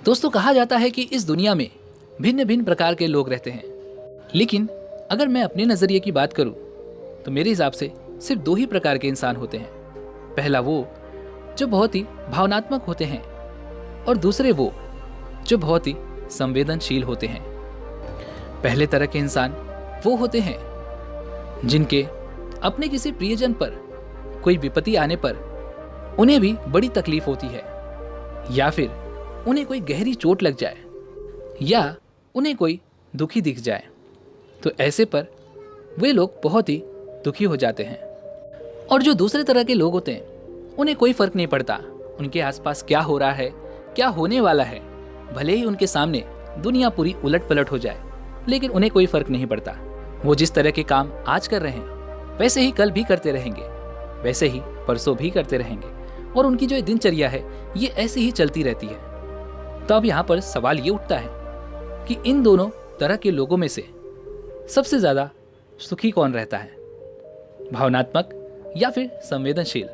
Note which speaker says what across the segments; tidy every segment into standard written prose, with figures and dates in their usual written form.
Speaker 1: दोस्तों, कहा जाता है कि इस दुनिया में भिन्न भिन्न प्रकार के लोग रहते हैं, लेकिन अगर मैं अपने नज़रिए की बात करूं तो मेरे हिसाब से सिर्फ दो ही प्रकार के इंसान होते हैं। पहला वो जो बहुत ही भावनात्मक होते हैं और दूसरे वो जो बहुत ही संवेदनशील होते हैं। पहले तरह के इंसान वो होते हैं जिनके अपने किसी प्रियजन पर कोई विपत्ति आने पर उन्हें भी बड़ी तकलीफ होती है, या फिर उन्हें कोई गहरी चोट लग जाए, या उन्हें कोई दुखी दिख जाए तो ऐसे पर वे लोग बहुत ही दुखी हो जाते हैं। और जो दूसरे तरह के लोग होते हैं उन्हें कोई फर्क नहीं पड़ता उनके आसपास क्या हो रहा है, क्या होने वाला है। भले ही उनके सामने दुनिया पूरी उलट पलट हो जाए, लेकिन उन्हें कोई फर्क नहीं पड़ता। वो जिस तरह के काम आज कर रहे हैं वैसे ही कल भी करते रहेंगे, वैसे ही परसों भी करते रहेंगे, और उनकी जो दिनचर्या है ये ऐसी ही चलती रहती है। तो अब यहाँ पर सवाल ये उठता है कि इन दोनों तरह के लोगों में से सबसे ज्यादा सुखी कौन रहता है, भावनात्मक या फिर संवेदनशील?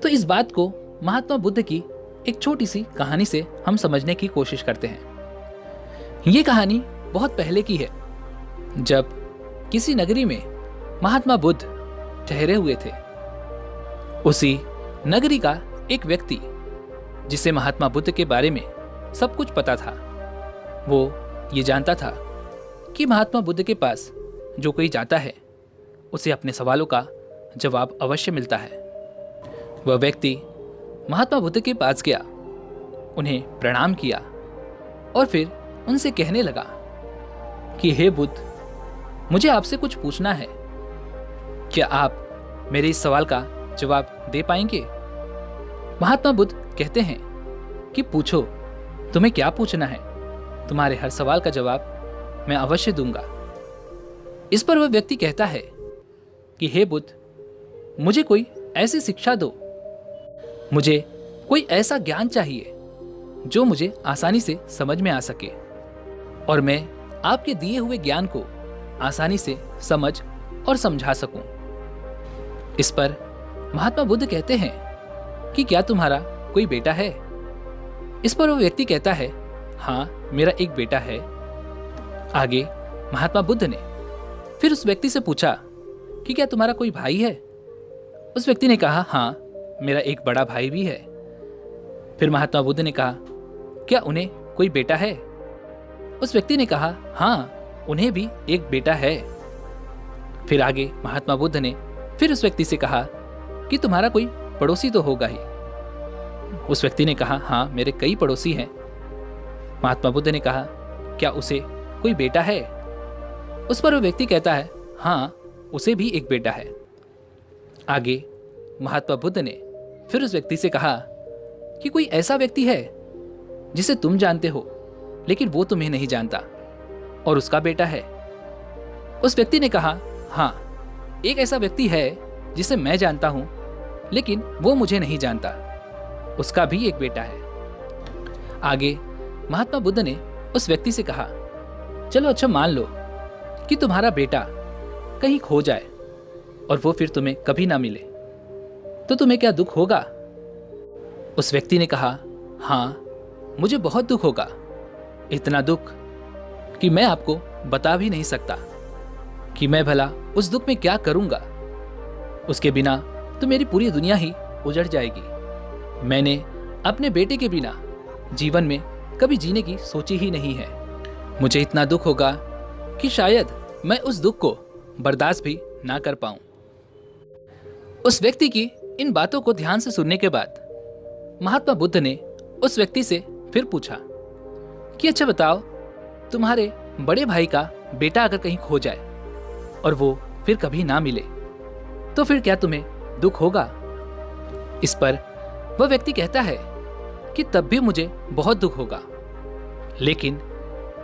Speaker 1: तो इस बात को महात्मा बुद्ध की एक छोटी सी कहानी से हम समझने की कोशिश करते हैं। ये कहानी बहुत पहले की है, जब किसी नगरी में महात्मा बुद्ध ठहरे हुए थे। उसी नगरी का एक व्यक्ति जिसे महात्मा बुद्ध के बारे में सब कुछ पता था, वो ये जानता था कि महात्मा बुद्ध के पास जो कोई जाता है उसे अपने सवालों का जवाब अवश्य मिलता है। वह व्यक्ति महात्मा बुद्ध के पास गया, उन्हें प्रणाम किया और फिर उनसे कहने लगा कि हे बुद्ध, मुझे आपसे कुछ पूछना है, क्या आप मेरे इस सवाल का जवाब दे पाएंगे? महात्मा बुद्ध कहते हैं कि पूछो, तुम्हें क्या पूछना है, तुम्हारे हर सवाल का जवाब मैं अवश्य दूंगा। इस पर वह व्यक्ति कहता है कि हे बुद्ध, मुझे कोई ऐसी शिक्षा दो, मुझे कोई ऐसा ज्ञान चाहिए जो मुझे आसानी से समझ में आ सके और मैं आपके दिए हुए ज्ञान को आसानी से समझ और समझा सकूं। इस पर महात्मा बुद्ध कहते हैं कि क्या तुम्हारा कोई बेटा है? इस पर वो व्यक्ति कहता है, हाँ, मेरा एक बेटा है। आगे महात्मा बुद्ध ने फिर उस व्यक्ति से पूछा कि क्या तुम्हारा कोई भाई है? उस व्यक्ति ने कहा, हाँ, मेरा एक बड़ा भाई भी है। फिर महात्मा बुद्ध ने कहा, क्या उन्हें कोई बेटा है? उस व्यक्ति ने कहा, हाँ, उन्हें भी एक बेटा है। फिर आगे महात्मा बुद्ध ने फिर उस व्यक्ति से कहा कि तुम्हारा कोई पड़ोसी तो होगा ही। उस व्यक्ति ने कहा, हाँ, मेरे कई पड़ोसी हैं। महात्मा बुद्ध ने कहा, क्या उसे कोई बेटा है? उस पर वो व्यक्ति कहता है, हाँ, उसे भी एक बेटा है। आगे महात्मा बुद्ध ने फिर उस व्यक्ति से कहा कि कोई ऐसा व्यक्ति है जिसे तुम जानते हो लेकिन वो तुम्हें नहीं जानता और उसका बेटा है? उस व्यक्ति ने कहा, हाँ, एक ऐसा व्यक्ति है जिसे मैं जानता हूं लेकिन वो मुझे नहीं जानता, उसका भी एक बेटा है। आगे महात्मा बुद्ध ने उस व्यक्ति से कहा, चलो अच्छा मान लो कि तुम्हारा बेटा कहीं खो जाए और वो फिर तुम्हें कभी ना मिले, तो तुम्हें क्या दुख होगा? उस व्यक्ति ने कहा, हाँ, मुझे बहुत दुख होगा, इतना दुख कि मैं आपको बता भी नहीं सकता कि मैं भला उस दुख में क्या करूंगा। उसके बिना तो मेरी पूरी दुनिया ही उजड़ जाएगी। मैंने अपने बेटे के बिना जीवन में कभी जीने की सोची ही नहीं है। मुझे इतना दुख होगा कि शायद मैं उस दुख को बर्दाश्त भी ना कर पाऊं। उस व्यक्ति की इन बातों को ध्यान से सुनने के बाद महात्मा बुद्ध ने उस व्यक्ति से फिर पूछा कि अच्छा बताओ, तुम्हारे बड़े भाई का बेटा अगर कहीं खो जाए और वो फिर कभी ना मिले तो फिर क्या तुम्हें दुख होगा? इस पर वह व्यक्ति कहता है कि तब भी मुझे बहुत दुख होगा, लेकिन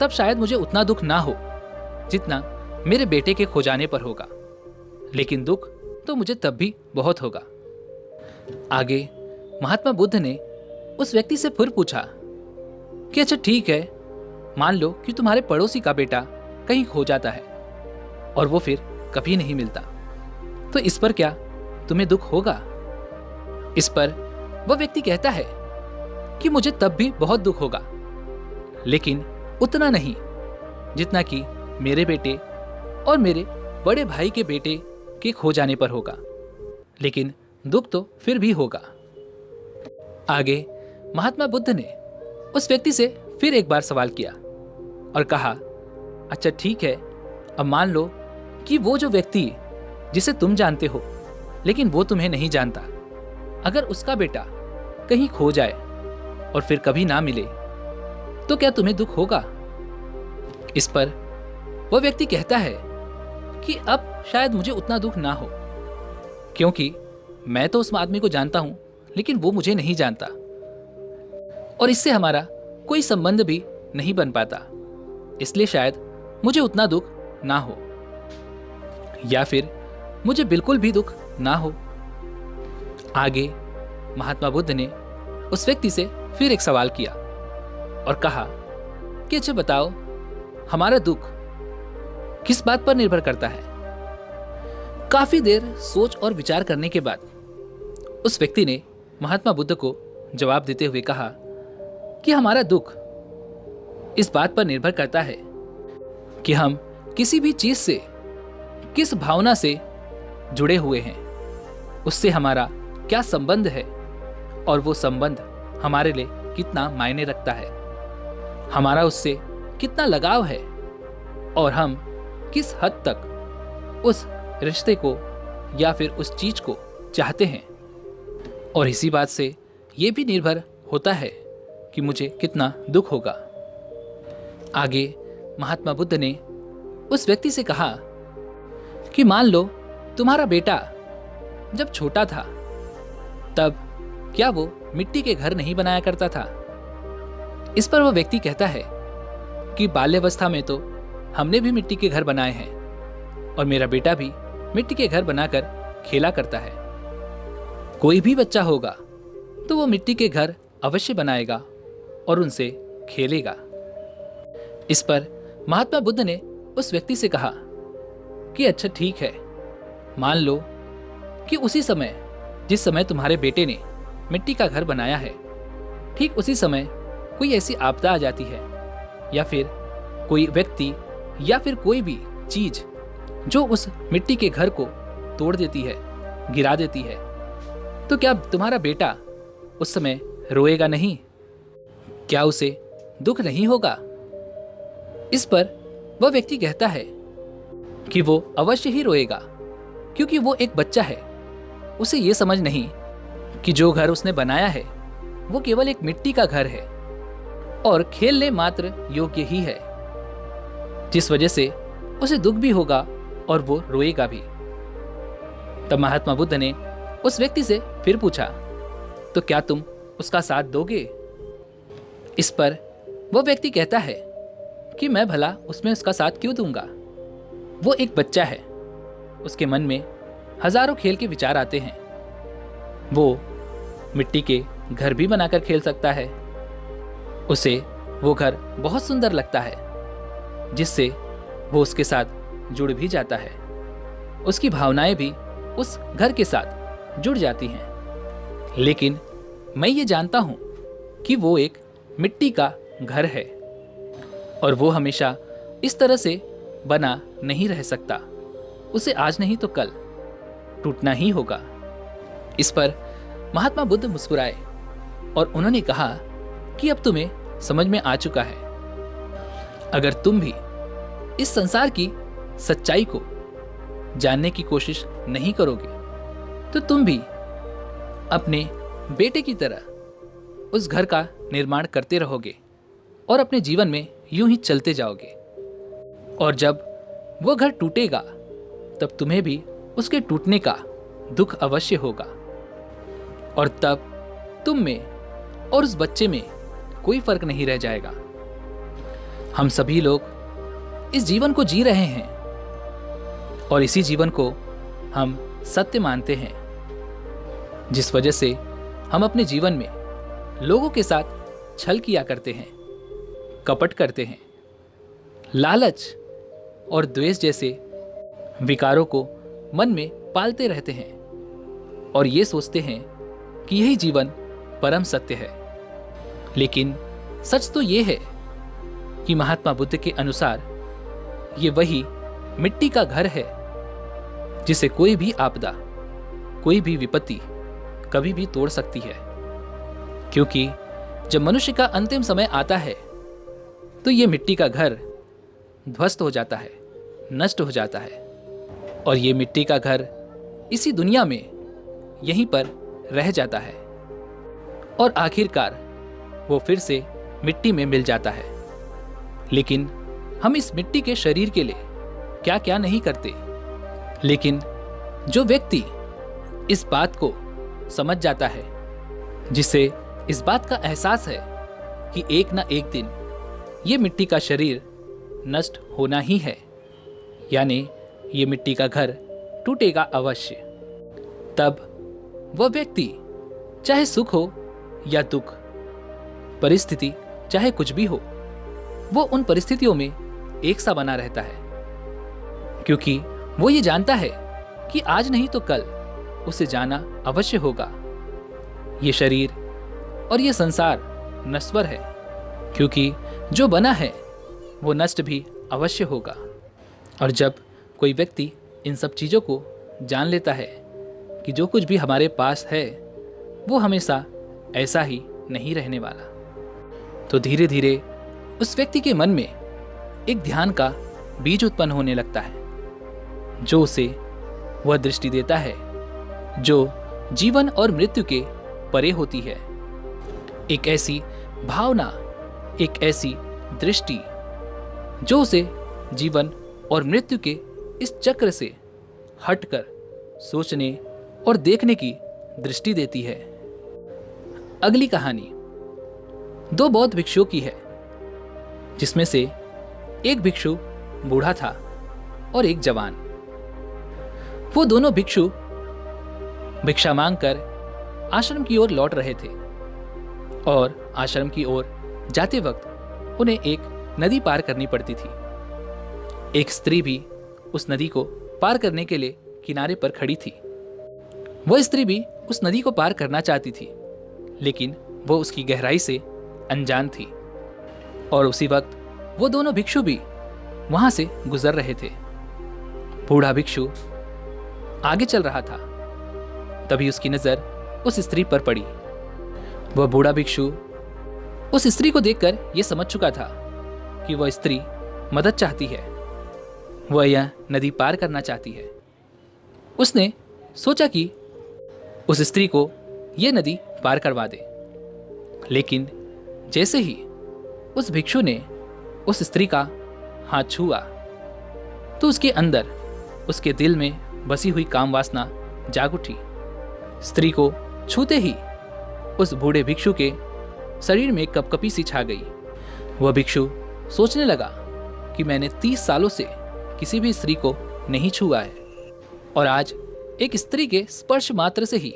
Speaker 1: तब शायद मुझे उतना दुख ना हो जितना मेरे बेटे के खो जाने पर होगा, लेकिन दुख तो मुझे तब भी बहुत होगा। आगे महात्मा बुद्ध ने उस व्यक्ति से फिर पूछा कि अच्छा ठीक है, मान लो कि तुम्हारे पड़ोसी का बेटा कहीं खो जाता है और वो फिर कभी नहीं मिलता, तो इस पर क्या तुम्हें दुख होगा? इस पर वह व्यक्ति कहता है कि मुझे तब भी बहुत दुख होगा, लेकिन उतना नहीं जितना कि मेरे बेटे और मेरे बड़े भाई के बेटे के खो जाने पर होगा। लेकिन दुख तो फिर भी होगा। आगे महात्मा बुद्ध ने उस व्यक्ति से फिर एक बार सवाल किया और कहा, अच्छा ठीक है, अब मान लो कि वो जो व्यक्ति जिसे तुम जानते हो लेकिन वो तुम्हें नहीं जानता, अगर उसका बेटा कहीं खो जाए और फिर कभी ना मिले तो क्या तुम्हें दुख होगा? इस पर वह व्यक्ति कहता है कि अब शायद मुझे उतना दुख ना हो, क्योंकि मैं तो उस आदमी को जानता हूं लेकिन वो मुझे नहीं जानता और इससे हमारा कोई संबंध भी नहीं बन पाता, इसलिए शायद मुझे उतना दुख ना हो, या फिर मुझे बिल्कुल भी दुख ना हो। आगे महात्मा बुद्ध ने उस व्यक्ति से फिर एक सवाल किया और कहा कि अच्छा बताओ, हमारा दुख किस बात पर निर्भर करता है? काफी देर सोच और विचार करने के बाद उस व्यक्ति ने महात्मा बुद्ध को जवाब देते हुए कहा कि हमारा दुख इस बात पर निर्भर करता है कि हम किसी भी चीज से किस भावना से जुड़े हुए हैं, उससे हमारा क्या संबंध है और वो संबंध हमारे लिए कितना मायने रखता है, हमारा उससे कितना लगाव है और हम किस हद तक उस रिश्ते को या फिर उस चीज को चाहते हैं। और इसी बात से ये भी निर्भर होता है कि मुझे कितना दुख होगा। आगे महात्मा बुद्ध ने उस व्यक्ति से कहा कि मान लो तुम्हारा बेटा जब छोटा था तब क्या वो मिट्टी के घर नहीं बनाया करता था? इस पर वह व्यक्ति कहता है कि बाल्यावस्था में तो हमने भी मिट्टी के घर बनाए हैं और मेरा बेटा भी मिट्टी के घर बनाकर खेला करता है। कोई भी बच्चा होगा तो वो मिट्टी के घर अवश्य बनाएगा और उनसे खेलेगा। इस पर महात्मा बुद्ध ने उस व्यक्ति से कहा कि अच्छा ठीक है, मान लो कि उसी समय जिस समय तुम्हारे बेटे ने मिट्टी का घर बनाया है, ठीक उसी समय कोई ऐसी आपदा आ जाती है या फिर कोई व्यक्ति या फिर कोई भी चीज जो उस मिट्टी के घर को तोड़ देती है, गिरा देती है, तो क्या तुम्हारा बेटा उस समय रोएगा नहीं? क्या उसे दुख नहीं होगा? इस पर वह व्यक्ति कहता है कि वो अवश्य ही रोएगा, क्योंकि वो एक बच्चा है, उसे ये समझ नहीं कि जो घर उसने बनाया है वो केवल एक मिट्टी का घर है और खेलने मात्र योग्य ही है, जिस वजह से उसे दुख भी होगा और वो रोएगा भी। तब महात्मा बुद्ध ने उस व्यक्ति से फिर पूछा, तो क्या तुम उसका साथ दोगे? इस पर वो व्यक्ति कहता है कि मैं भला उसमें उसका साथ क्यों दूंगा? वो एक बच्चा है, उसके मन में हजारों खेल के विचार आते हैं। वो मिट्टी के घर भी बनाकर खेल सकता है, उसे वो घर बहुत सुंदर लगता है, जिससे वो उसके साथ जुड़ भी जाता है, उसकी भावनाएं भी उस घर के साथ जुड़ जाती हैं। लेकिन मैं ये जानता हूं कि वो एक मिट्टी का घर है और वो हमेशा इस तरह से बना नहीं रह सकता, उसे आज नहीं तो कल टूटना ही होगा। इस पर महात्मा बुद्ध मुस्कुराए और उन्होंने कहा कि अब तुम्हें समझ में आ चुका है। अगर तुम भी इस संसार की सच्चाई को जानने की कोशिश नहीं करोगे तो तुम भी अपने बेटे की तरह उस घर का निर्माण करते रहोगे और अपने जीवन में यूं ही चलते जाओगे। और जब वो घर टूटेगा तब तुम्हें भी उसके टूटने का दुख अवश्य होगा और तब तुम में और उस बच्चे में कोई फर्क नहीं रह जाएगा। हम सभी लोग इस जीवन को जी रहे हैं और इसी जीवन को हम सत्य मानते हैं, जिस वजह से हम अपने जीवन में लोगों के साथ छल किया करते हैं, कपट करते हैं, लालच और द्वेष जैसे विकारों को मन में पालते रहते हैं और ये सोचते हैं कि यही जीवन परम सत्य है। लेकिन सच तो ये है कि महात्मा बुद्ध के अनुसार ये वही मिट्टी का घर है जिसे कोई भी आपदा, कोई भी विपत्ति कभी भी तोड़ सकती है। क्योंकि जब मनुष्य का अंतिम समय आता है तो ये मिट्टी का घर ध्वस्त हो जाता है, नष्ट हो जाता है, और ये मिट्टी का घर इसी दुनिया में यहीं पर रह जाता है और आखिरकार वो फिर से मिट्टी में मिल जाता है। लेकिन हम इस मिट्टी के शरीर के लिए क्या क्या नहीं करते। लेकिन जो व्यक्ति इस बात को समझ जाता है, जिसे इस बात का एहसास है कि एक ना एक दिन ये मिट्टी का शरीर नष्ट होना ही है, यानी ये मिट्टी का घर टूटेगा अवश्य, तब वह व्यक्ति चाहे सुख हो या दुख, परिस्थिति चाहे कुछ भी हो, वो उन परिस्थितियों में एक सा बना रहता है। क्योंकि वो ये जानता है कि आज नहीं तो कल उसे जाना अवश्य होगा। ये शरीर और ये संसार नश्वर है, क्योंकि जो बना है वो नष्ट भी अवश्य होगा। और जब कोई व्यक्ति इन सब चीज़ों को जान लेता है कि जो कुछ भी हमारे पास है वो हमेशा ऐसा ही नहीं रहने वाला, तो धीरे धीरे उस व्यक्ति के मन में एक ध्यान का बीज उत्पन्न होने लगता है, जो उसे वह दृष्टि देता है जो जीवन और मृत्यु के परे होती है। एक ऐसी भावना, एक ऐसी दृष्टि जो उसे जीवन और मृत्यु के इस चक्र से हटकर सोचने और देखने की दृष्टि देती है। अगली कहानी दो बौद्ध भिक्षुओं की है, जिसमें से एक भिक्षु बूढ़ा था और एक जवान। वो दोनों भिक्षु भिक्षा मांगकर आश्रम की ओर लौट रहे थे और आश्रम की ओर जाते वक्त उन्हें एक नदी पार करनी पड़ती थी। एक स्त्री भी उस नदी को पार करने के लिए किनारे पर खड़ी थी। वह स्त्री भी उस नदी को पार करना चाहती थी, लेकिन वो उसकी गहराई से अनजान थी। और उसी वक्त वो दोनों भिक्षु भी वहां से गुजर रहे थे। बूढ़ा भिक्षु आगे चल रहा था, तभी उसकी नजर उस स्त्री पर पड़ी। वह बूढ़ा भिक्षु उस स्त्री को देखकर यह समझ चुका था कि वह स्त्री मदद चाहती है, वह यह नदी पार करना चाहती है। उसने सोचा कि उस स्त्री को यह नदी पार करवा दे। लेकिन जैसे ही उस भिक्षु ने उस स्त्री का हाथ छुआ तो उसके अंदर, उसके दिल में बसी हुई काम वासना जाग उठी। स्त्री को छूते ही उस बूढ़े भिक्षु के शरीर में कपकपी सी छा गई। वह भिक्षु सोचने लगा कि मैंने 30 सालों से किसी भी स्त्री को नहीं छुआ है, और आज एक स्त्री के स्पर्श मात्र से ही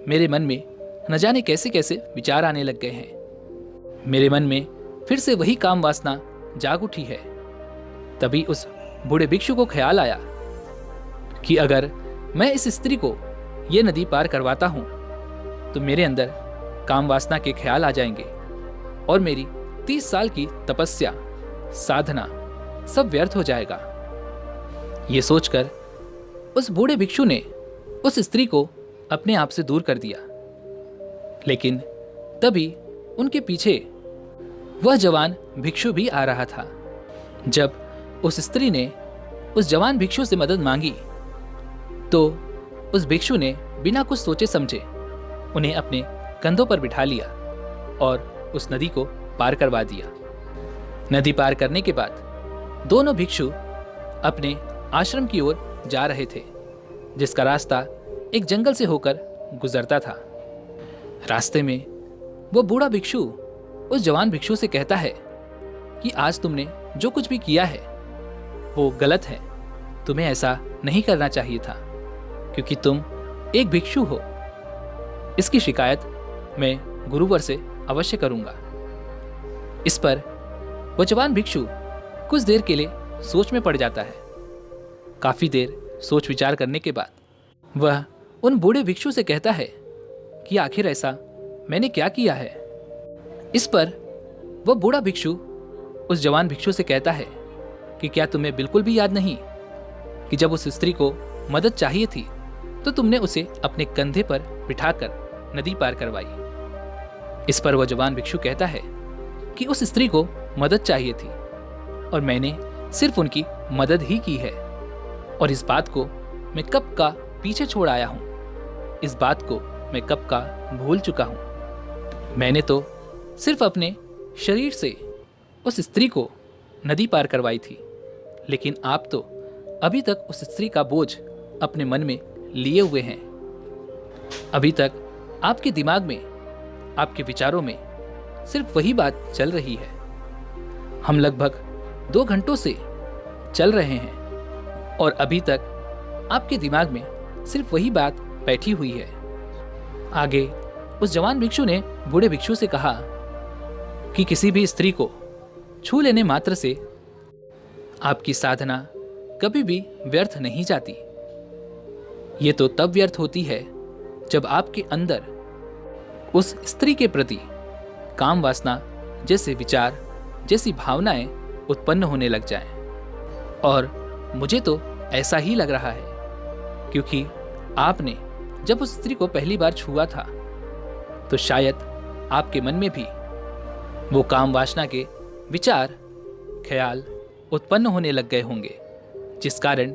Speaker 1: मेरे मन में न जाने कैसे कैसे विचार आने लग गए हैं। मेरे मन में फिर से वही काम वासना जाग उठी है। तभी उस बूढ़े भिक्षु को ख्याल आया कि अगर मैं इस स्त्री को ये नदी पार करवाता हूं तो मेरे अंदर काम वासना के ख्याल आ जाएंगे और मेरी 30 साल की तपस्या, साधना सब व्यर्थ हो जाएगा। ये सोचकर उस बूढ़े भिक्षु ने उस स्त्री को अपने आप से दूर कर दिया। लेकिन तभी उनके पीछे वह जवान भिक्षु भी आ रहा था। जब उस स्त्री ने उस जवान भिक्षु से मदद मांगी तो उस भिक्षु ने बिना कुछ सोचे समझे उन्हें अपने कंधों पर बिठा लिया और उस नदी को पार करवा दिया। नदी पार करने के बाद दोनों भिक्षु अपने आश्रम की ओर जा रहे थे, जिसका रास्ता एक जंगल से होकर गुजरता था। रास्ते में वो बूढ़ा भिक्षु उस जवान भिक्षु से कहता है कि आज तुमने जो कुछ भी किया है वो गलत है, तुम्हें ऐसा नहीं करना चाहिए था, क्योंकि तुम एक भिक्षु हो। इसकी शिकायत मैं गुरुवर से अवश्य करूंगा। इस पर वो जवान भिक्षु कुछ देर के लिए सोच में पड़ जाता है। काफी देर सोच विचार करने के बाद वह उन बूढ़े भिक्षु से कहता है कि आखिर ऐसा मैंने क्या किया है इस पर वह बूढ़ा भिक्षु उस जवान भिक्षु से कहता है कि क्या तुम्हें बिल्कुल भी याद नहीं कि जब उस स्त्री को मदद चाहिए थी तो तुमने उसे अपने कंधे पर बिठाकर नदी पार करवाई। इस पर वह जवान भिक्षु कहता है कि उस स्त्री को मदद चाहिए थी और मैंने सिर्फ उनकी मदद ही की है, और इस बात को मैं कब का पीछे छोड़ आया हूं, इस बात को मैं कब का भूल चुका हूं। मैंने तो सिर्फ अपने शरीर से उस स्त्री को नदी पार करवाई थी, लेकिन आप तो अभी तक उस स्त्री का बोझ अपने मन में लिए हुए हैं। अभी तक आपके दिमाग में, आपके विचारों में सिर्फ वही बात चल रही है। हम लगभग 2 घंटों से चल रहे हैं और अभी तक आपके दिमाग में सिर्फ वही बात बैठी हुई है। आगे उस जवान भिक्षु ने बूढ़े भिक्षु से कहा कि किसी भी स्त्री को छू लेने मात्र से आपकी साधना कभी भी व्यर्थ नहीं जाती। ये तो तब व्यर्थ होती है जब आपके अंदर उस स्त्री के प्रति काम वासना जैसे विचार, जैसी भावनाएं उत्पन्न होने लग जाएं। और मुझे तो ऐसा ही लग रहा है, क्योंकि आपने जब उस स्त्री को पहली बार छुआ था तो शायद आपके मन में भी वो काम वासना के विचार, ख्याल उत्पन्न होने लग गए होंगे, जिस कारण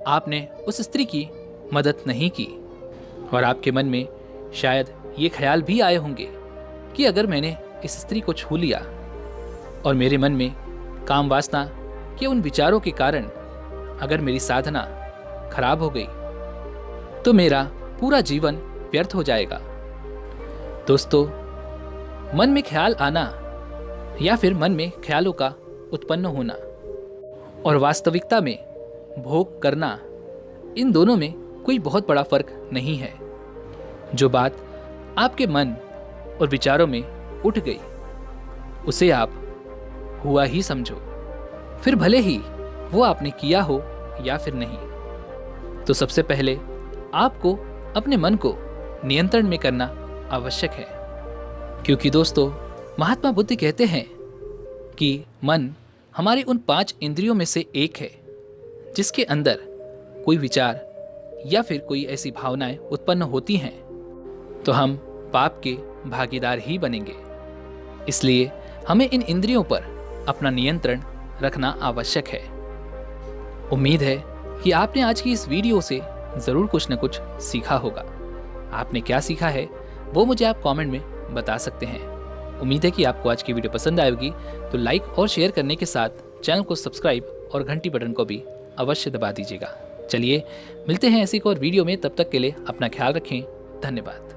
Speaker 1: आपने उस स्त्री की मदद नहीं की। और आपके मन में शायद ये ख्याल भी आए होंगे कि अगर मैंने इस स्त्री को छू लिया और मेरे मन में काम वासना के उन विचारों के कारण अगर मेरी साधना खराब हो गई तो मेरा पूरा जीवन व्यर्थ हो जाएगा। दोस्तों, मन में ख्याल आना या फिर मन में ख्यालों का उत्पन्न होना और वास्तविकता में भोग करना, इन दोनों में कोई बहुत बड़ा फर्क नहीं है। जो बात आपके मन और विचारों में उठ गई उसे आप हुआ ही समझो, फिर भले ही वो आपने किया हो या फिर नहीं। तो सबसे पहले आपको अपने मन को नियंत्रण में करना आवश्यक है, क्योंकि दोस्तों महात्मा बुद्ध कहते हैं कि मन हमारी उन 5 इंद्रियों में से एक है जिसके अंदर कोई विचार या फिर कोई ऐसी भावनाएं उत्पन्न होती हैं तो हम पाप के भागीदार ही बनेंगे। इसलिए हमें इन इंद्रियों पर अपना नियंत्रण रखना आवश्यक है। उम्मीद है कि आपने आज की इस वीडियो से ज़रूर कुछ न कुछ सीखा होगा। आपने क्या सीखा है वो मुझे आप कमेंट में बता सकते हैं। उम्मीद है कि आपको आज की वीडियो पसंद आएगी, तो लाइक और शेयर करने के साथ चैनल को सब्सक्राइब और घंटी बटन को भी अवश्य दबा दीजिएगा। चलिए मिलते हैं ऐसी एक और वीडियो में, तब तक के लिए अपना ख्याल रखें। धन्यवाद।